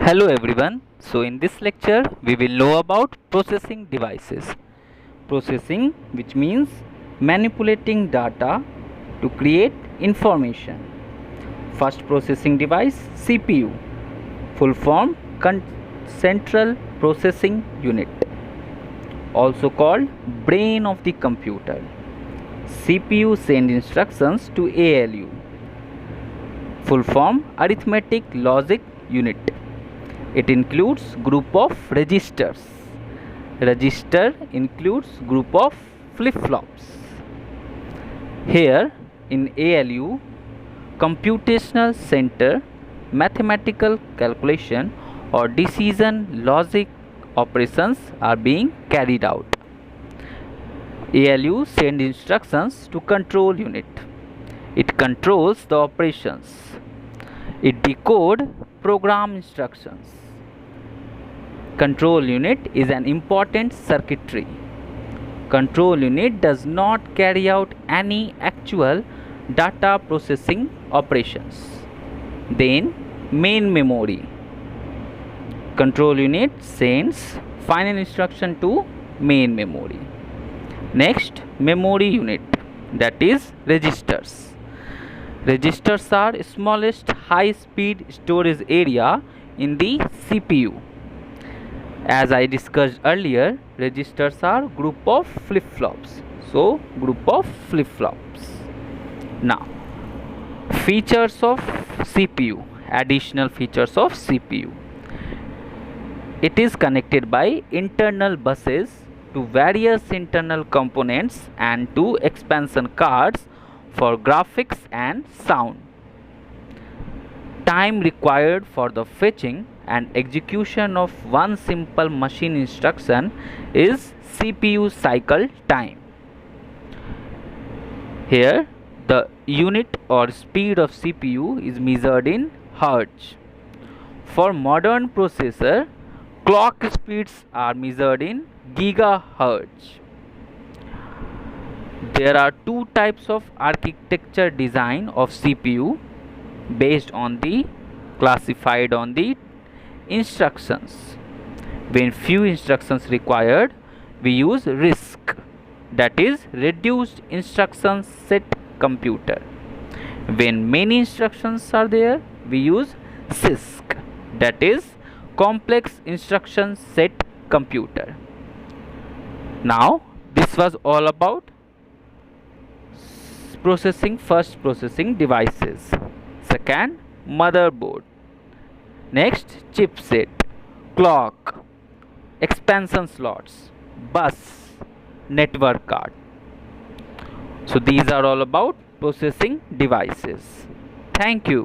Hello everyone. So in this lecture we will know about processing devices. Processing, which means manipulating data to create information. First processing device, CPU, full form Central Processing Unit, also called brain of the computer. CPU sends instructions to ALU, full form Arithmetic Logic Unit. It includes group of registers. Register includes group of flip-flops. Here in ALU, computational center, mathematical calculation or decision logic operations are being carried out. ALU sends instructions to control unit. It controls the operations. It decodes program instructions. Control unit is an important circuitry. Control unit does not carry out any actual data processing operations. Then main memory. Control unit sends final instruction to main memory. Next, memory unit, that is registers. Registers are smallest high-speed storage area in the CPU. As I discussed earlier, registers are group of flip-flops. So, group of flip-flops. Now, features of CPU, additional features of CPU. It is connected by internal buses to various internal components and to expansion cards for graphics and sound. Time required for the fetching and execution of one simple machine instruction is CPU cycle time. Here the unit or speed of CPU is measured in Hertz. For modern processor, clock speeds are measured in gigahertz. There are two types of architecture design of CPU based on the classified on the instructions. When few instructions required, we use RISC, that is reduced instruction set computer. When many instructions are there, we use CISC, that is complex instruction set computer. Now this was all about first processing devices. Second, motherboard. Next, chipset, clock, expansion slots, bus, network card. So these are all about processing devices. Thank you.